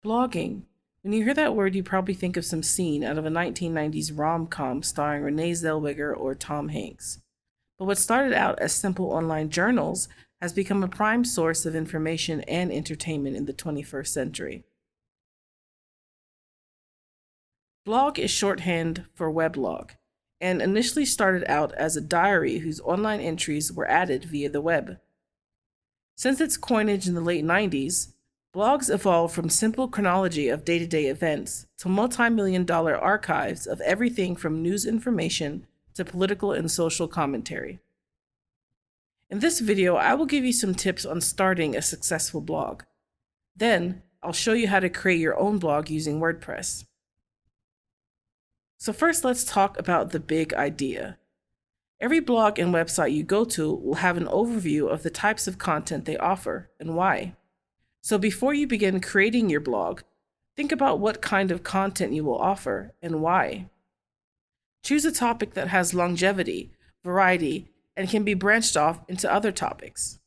Blogging. When you hear that word, you probably think of some scene out of a 1990s rom-com starring Renee Zellweger or Tom Hanks. But what started out as simple online journals has become a prime source of information and entertainment in the 21st century. Blog is shorthand for weblog, and initially started out as a diary whose online entries were added via the web. Since its coinage in the late 90s, blogs evolved from simple chronology of day-to-day events to multi-million-dollar archives of everything from news information to political and social commentary. In this video, I will give you some tips on starting a successful blog. Then, I'll show you how to create your own blog using WordPress. So first, let's talk about the big idea. Every blog and website you go to will have an overview of the types of content they offer and why. So before you begin creating your blog, think about what kind of content you will offer and why. Choose a topic that has longevity, variety, and can be branched off into other topics.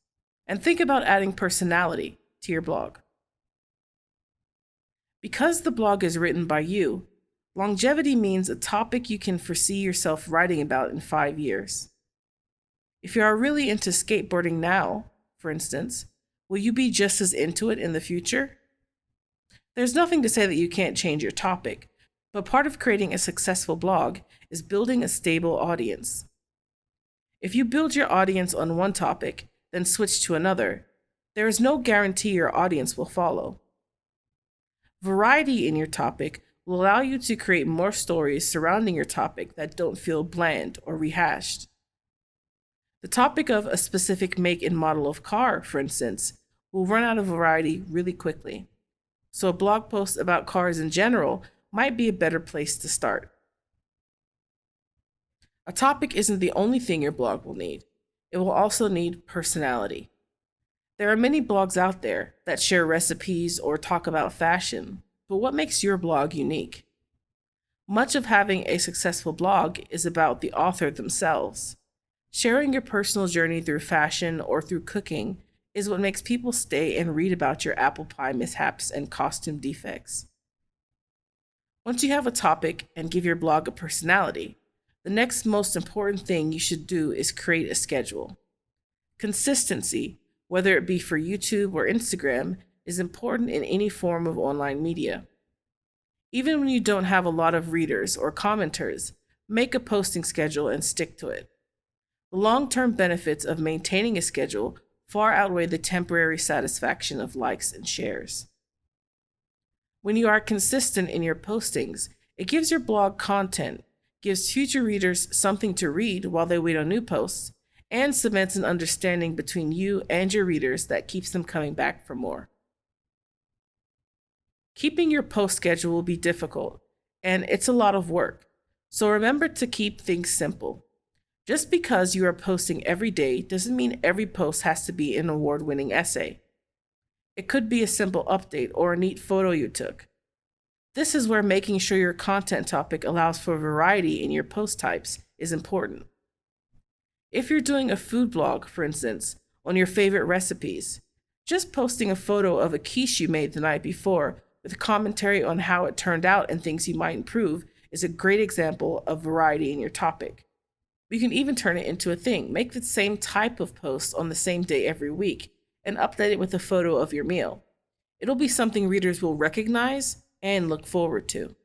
And think about adding personality to your blog. Because the blog is written by you, longevity means a topic you can foresee yourself writing about in 5 years. If you are really into skateboarding now, for instance, will you be just as into it in the future? There's nothing to say that you can't change your topic, but part of creating a successful blog is building a stable audience. If you build your audience on one topic, then switch to another, there is no guarantee your audience will follow. Variety in your topic will allow you to create more stories surrounding your topic that don't feel bland or rehashed. The topic of a specific make and model of car, for instance, will run out of variety really quickly. So a blog post about cars in general might be a better place to start. A topic isn't the only thing your blog will need. It will also need personality. There are many blogs out there that share recipes or talk about fashion, but what makes your blog unique? Much of having a successful blog is about the author themselves. Sharing your personal journey through fashion or through cooking is what makes people stay and read about your apple pie mishaps and costume defects. Once you have a topic and give your blog a personality, the next most important thing you should do is create a schedule. Consistency, whether it be for YouTube or Instagram, is important in any form of online media. Even when you don't have a lot of readers or commenters, make a posting schedule and stick to it. The long-term benefits of maintaining a schedule far outweigh the temporary satisfaction of likes and shares. When you are consistent in your postings, it gives your blog content, gives future readers something to read while they wait on new posts, and cements an understanding between you and your readers that keeps them coming back for more. Keeping your post schedule will be difficult, and it's a lot of work, so remember to keep things simple. Just because you are posting every day doesn't mean every post has to be an award-winning essay. It could be a simple update or a neat photo you took. This is where making sure your content topic allows for variety in your post types is important. If you're doing a food blog, for instance, on your favorite recipes, just posting a photo of a quiche you made the night before with commentary on how it turned out and things you might improve is a great example of variety in your topic. You can even turn it into a thing. Make the same type of post on the same day every week and update it with a photo of your meal. It'll be something readers will recognize and look forward to.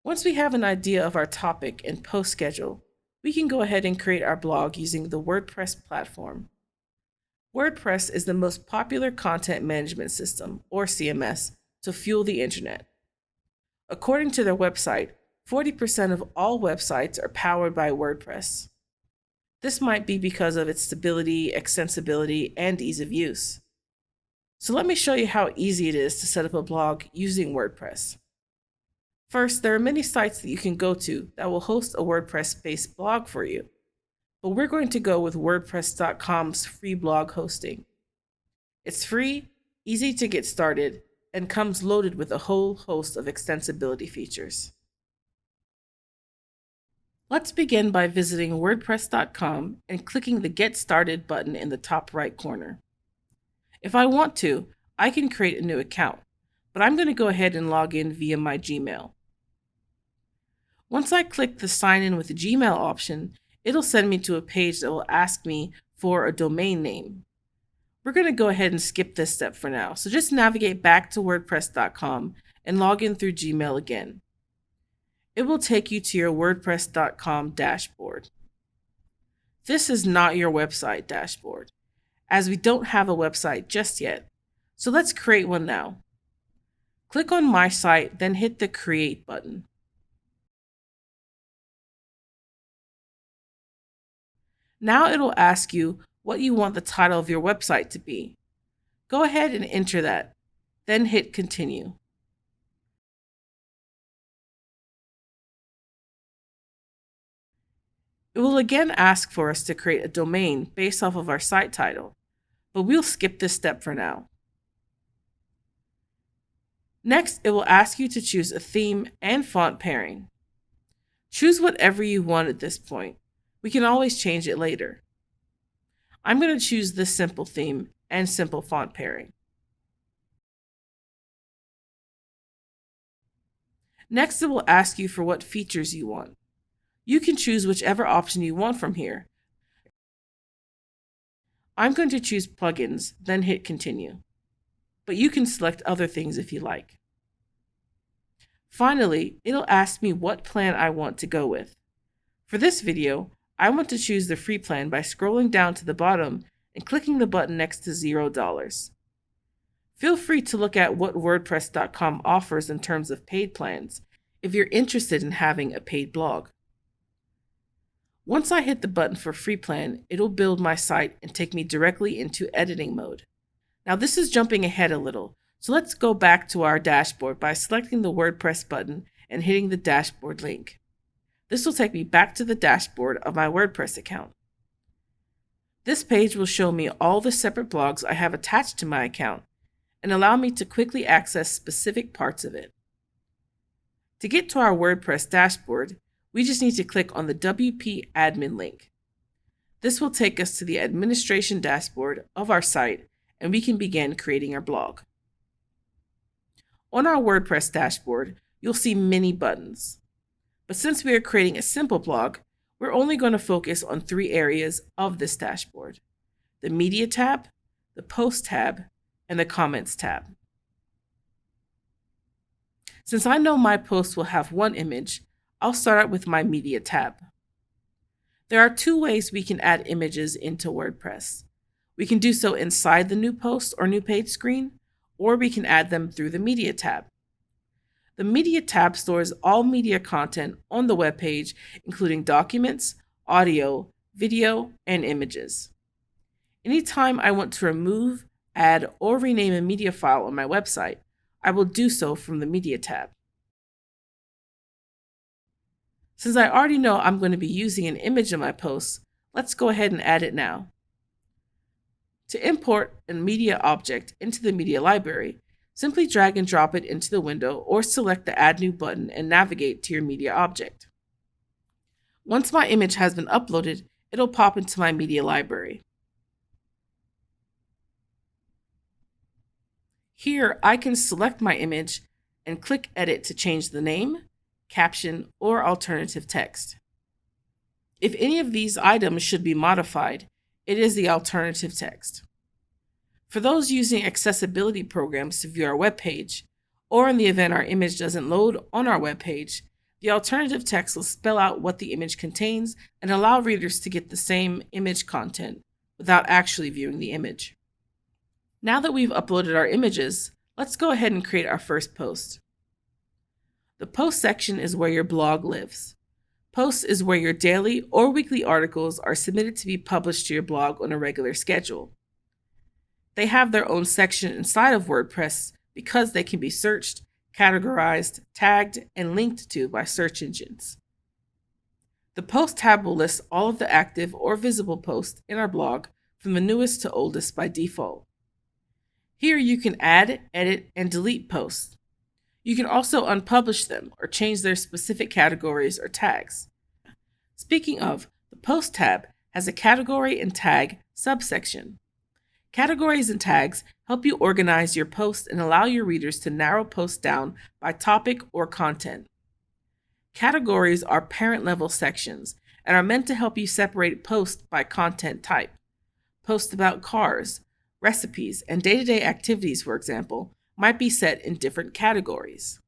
Once we have an idea of our topic and post schedule, we can go ahead and create our blog using the WordPress platform. WordPress is the most popular content management system, or CMS, to fuel the internet. According to their website, 40% of all websites are powered by WordPress. This might be because of its stability, extensibility, and ease of use. So let me show you how easy it is to set up a blog using WordPress. First, there are many sites that you can go to that will host a WordPress-based blog for you, but we're going to go with WordPress.com's free blog hosting. It's free, easy to get started, and comes loaded with a whole host of extensibility features. Let's begin by visiting WordPress.com and clicking the Get Started button in the top right corner. If I want to, I can create a new account. but I'm going to go ahead and log in via my Gmail. Once I click the sign in with the Gmail option, it'll send me to a page that will ask me for a domain name. We're going to go ahead and skip this step for now, so just navigate back to WordPress.com and log in through Gmail again. It will take you to your WordPress.com dashboard. This is not your website dashboard, as we don't have a website just yet, so let's create one now. Click on My Site, then hit the Create button. Now it'll ask you what you want the title of your website to be. Go ahead and enter that, then hit Continue. It will again ask for us to create a domain based off of our site title, but we'll skip this step for now. Next, it will ask you to choose a theme and font pairing. Choose whatever you want at this point. We can always change it later. I'm going to choose this simple theme and simple font pairing. Next, it will ask you for what features you want. You can choose whichever option you want from here. I'm going to choose plugins, then hit Continue. But you can select other things if you like. Finally, it'll ask me what plan I want to go with. For this video, I want to choose the free plan by scrolling down to the bottom and clicking the button next to $0. Feel free to look at what WordPress.com offers in terms of paid plans if you're interested in having a paid blog. Once I hit the button for free plan, it'll build my site and take me directly into editing mode. Now this is jumping ahead a little, so let's go back to our dashboard by selecting the WordPress button and hitting the dashboard link. This will take me back to the dashboard of my WordPress account. This page will show me all the separate blogs I have attached to my account and allow me to quickly access specific parts of it. To get to our WordPress dashboard, we just need to click on the WP admin link. This will take us to the administration dashboard of our site and we can begin creating our blog. On our WordPress dashboard, you'll see many buttons. But since we are creating a simple blog, we're only going to focus on 3 areas of this dashboard: the Media tab, the Post tab, and the Comments tab. Since I know my post will have one image, I'll start out with my Media tab. There are 2 ways we can add images into WordPress. We can do so inside the new post or new page screen, or we can add them through the Media tab. The Media tab stores all media content on the web page, including documents, audio, video, and images. Anytime I want to remove, add, or rename a media file on my website, I will do so from the Media tab. Since I already know I'm going to be using an image in my posts, let's go ahead and add it now. To import a media object into the media library, simply drag and drop it into the window or select the Add New button and navigate to your media object. Once my image has been uploaded, it'll pop into my media library. Here, I can select my image and click Edit to change the name, caption, or alternative text. If any of these items should be modified, it is the alternative text. For those using accessibility programs to view our web page, or in the event our image doesn't load on our web page, the alternative text will spell out what the image contains and allow readers to get the same image content without actually viewing the image. Now that we've uploaded our images, let's go ahead and create our first post. The post section is where your blog lives. Posts is where your daily or weekly articles are submitted to be published to your blog on a regular schedule. They have their own section inside of WordPress because they can be searched, categorized, tagged, and linked to by search engines. The Post tab will list all of the active or visible posts in our blog from the newest to oldest by default. Here you can add, edit, and delete posts. You can also unpublish them or change their specific categories or tags. Speaking of, the Post tab has a category and tag subsection. Categories and tags help you organize your posts and allow your readers to narrow posts down by topic or content. Categories are parent-level sections and are meant to help you separate posts by content type. Posts about cars, recipes, and day-to-day activities, for example, might be set in different categories.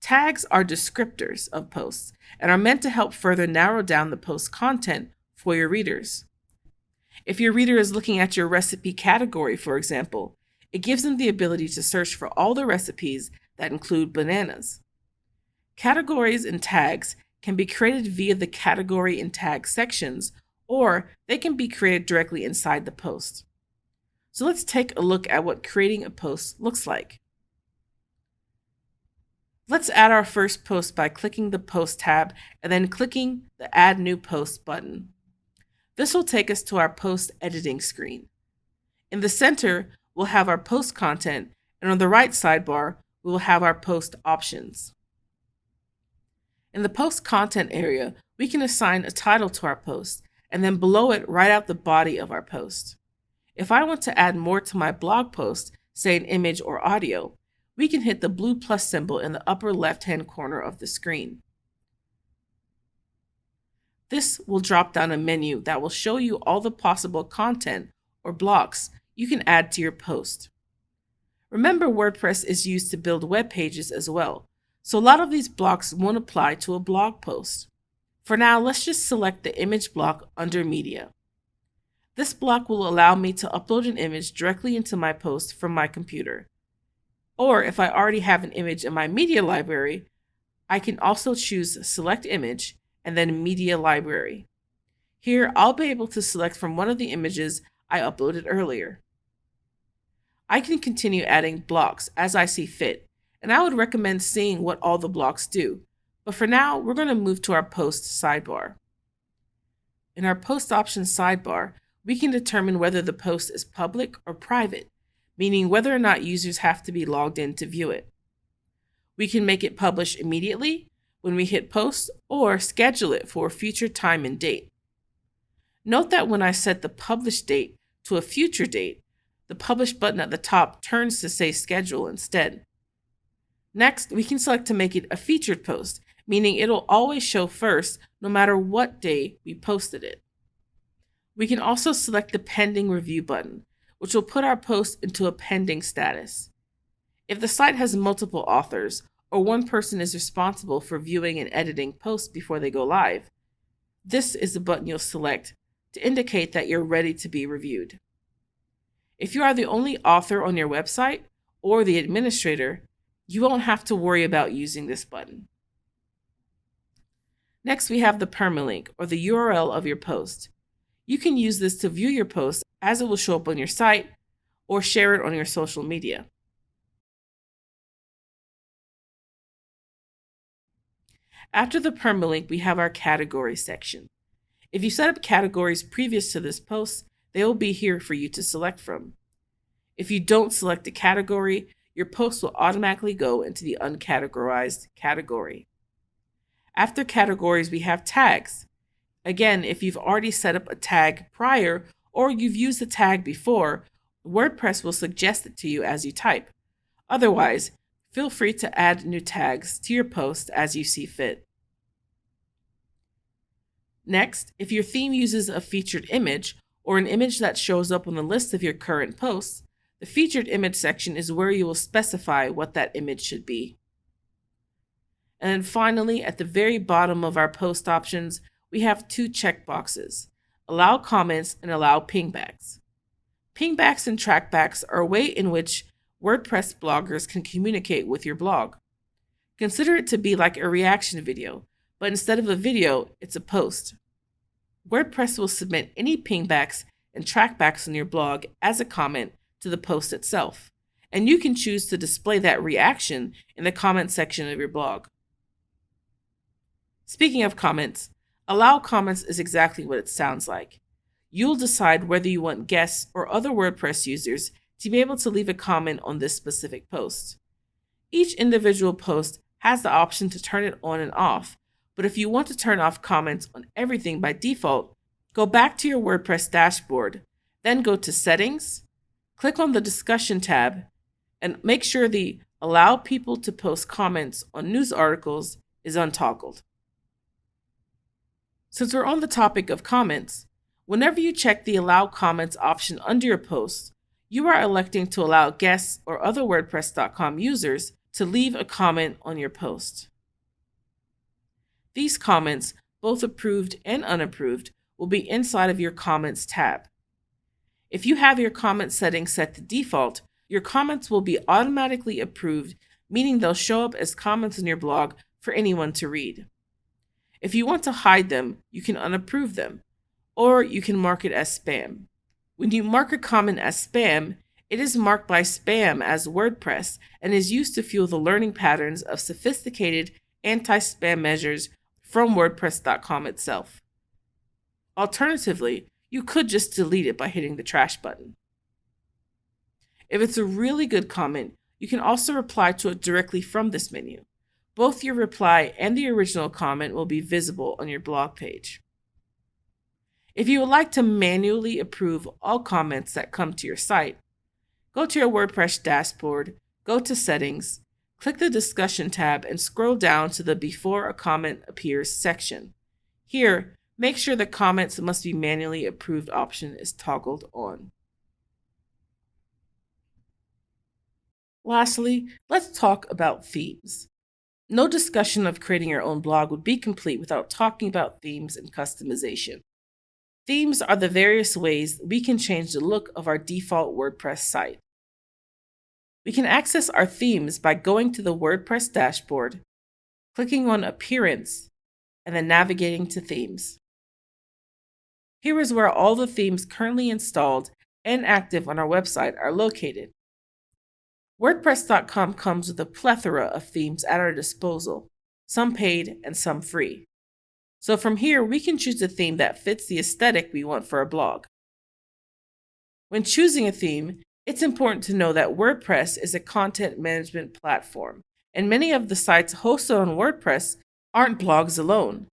Tags are descriptors of posts and are meant to help further narrow down the post content for your readers. If your reader is looking at your recipe category, for example, it gives them the ability to search for all the recipes that include bananas. Categories and tags can be created via the category and tag sections, or they can be created directly inside the post. So let's take a look at what creating a post looks like. Let's add our first post by clicking the Post tab and then clicking the Add New Post button. This will take us to our post editing screen. In the center, we'll have our post content, and on the right sidebar, we will have our post options. In the post content area, we can assign a title to our post, and then below it, write out the body of our post. If I want to add more to my blog post, say an image or audio, we can hit the blue plus symbol in the upper left-hand corner of the screen. This will drop down a menu that will show you all the possible content or blocks you can add to your post. Remember, WordPress is used to build web pages as well, so a lot of these blocks won't apply to a blog post. For now, let's just select the image block under Media. This block will allow me to upload an image directly into my post from my computer. Or if I already have an image in my media library, I can also choose Select Image and then Media Library. Here, I'll be able to select from one of the images I uploaded earlier. I can continue adding blocks as I see fit, and I would recommend seeing what all the blocks do. But for now, we're going to move to our Post sidebar. In our Post Options sidebar, we can determine whether the post is public or private, meaning whether or not users have to be logged in to view it. We can make it publish immediately when we hit post or schedule it for a future time and date. Note that when I set the publish date to a future date, the publish button at the top turns to say schedule instead. Next, we can select to make it a featured post, meaning it'll always show first no matter what day we posted it. We can also select the pending review button, which will put our post into a pending status. If the site has multiple authors, or one person is responsible for viewing and editing posts before they go live, this is the button you'll select to indicate that you're ready to be reviewed. If you are the only author on your website or the administrator, you won't have to worry about using this button. Next, we have the permalink, or the URL of your post. You can use this to view your post as it will show up on your site or share it on your social media. After the permalink, we have our category section. If you set up categories previous to this post, they will be here for you to select from. If you don't select a category, your post will automatically go into the uncategorized category. After categories, we have tags. Again, if you've already set up a tag prior or you've used the tag before, WordPress will suggest it to you as you type. Otherwise, feel free to add new tags to your post as you see fit. Next, if your theme uses a featured image or an image that shows up on the list of your current posts, the featured image section is where you will specify what that image should be. And then finally, at the very bottom of our post options, we have two checkboxes: allow comments and allow pingbacks. Pingbacks and trackbacks are a way in which WordPress bloggers can communicate with your blog. Consider it to be like a reaction video, but instead of a video, it's a post. WordPress will submit any pingbacks and trackbacks on your blog as a comment to the post itself, and you can choose to display that reaction in the comment section of your blog. Speaking of comments, allow comments is exactly what it sounds like. You'll decide whether you want guests or other WordPress users to be able to leave a comment on this specific post. Each individual post has the option to turn it on and off, but if you want to turn off comments on everything by default, go back to your WordPress dashboard, then go to Settings, Click on the discussion tab and make sure the Allow people to post comments on news articles is untoggled. Since we're on the topic of comments, whenever you check the Allow Comments option under your post, you are electing to allow guests or other WordPress.com users to leave a comment on your post. These comments, both approved and unapproved, will be inside of your Comments tab. If you have your comment settings set to default, your comments will be automatically approved, meaning they'll show up as comments in your blog for anyone to read. If you want to hide them, you can unapprove them, or you can mark it as spam. When you mark a comment as spam, it is marked by spam as WordPress and is used to fuel the learning patterns of sophisticated anti-spam measures from WordPress.com itself. Alternatively, you could just delete it by hitting the trash button. If it's a really good comment, you can also reply to it directly from this menu. Both your reply and the original comment will be visible on your blog page. If you would like to manually approve all comments that come to your site, go to your WordPress dashboard, go to Settings, click the Discussion tab, and scroll down to the Before a Comment Appears section. Here, make sure the Comments Must Be Manually Approved option is toggled on. Lastly, let's talk about themes. No discussion of creating your own blog would be complete without talking about themes and customization. Themes are the various ways we can change the look of our default WordPress site. We can access our themes by going to the WordPress dashboard, clicking on Appearance, and then navigating to Themes. Here is where all the themes currently installed and active on our website are located. WordPress.com comes with a plethora of themes at our disposal, some paid and some free. So from here, we can choose a theme that fits the aesthetic we want for our blog. When choosing a theme, it's important to know that WordPress is a content management platform, and many of the sites hosted on WordPress aren't blogs alone.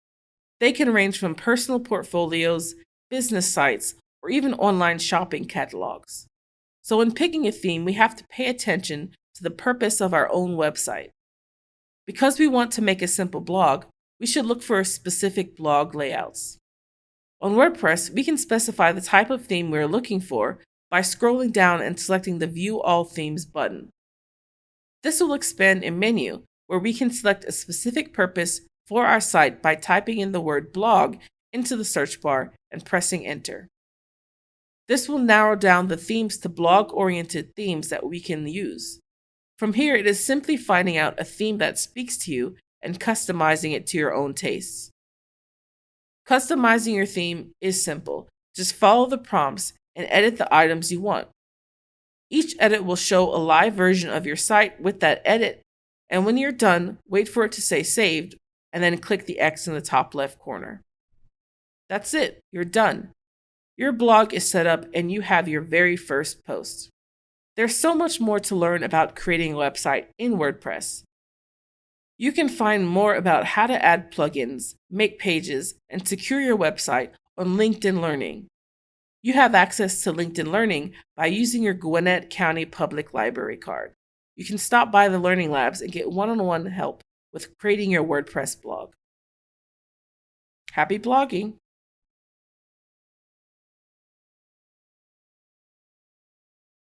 They can range from personal portfolios, business sites, or even online shopping catalogs. So when picking a theme, we have to pay attention to the purpose of our own website. Because we want to make a simple blog, we should look for specific blog layouts. On WordPress, we can specify the type of theme we're looking for by scrolling down and selecting the View All Themes button. This will expand a menu where we can select a specific purpose for our site by typing in the word blog into the search bar and pressing enter. This will narrow down the themes to blog-oriented themes that we can use. From here, it is simply finding out a theme that speaks to you and customizing it to your own tastes. Customizing your theme is simple. Just follow the prompts and edit the items you want. Each edit will show a live version of your site with that edit, and when you're done, wait for it to say saved, and then click the X in the top left corner. That's it, you're done. Your blog is set up and you have your very first post. There's so much more to learn about creating a website in WordPress. You can find more about how to add plugins, make pages, and secure your website on LinkedIn Learning. You have access to LinkedIn Learning by using your Gwinnett County Public Library card. You can stop by the Learning Labs and get one-on-one help with creating your WordPress blog. Happy blogging!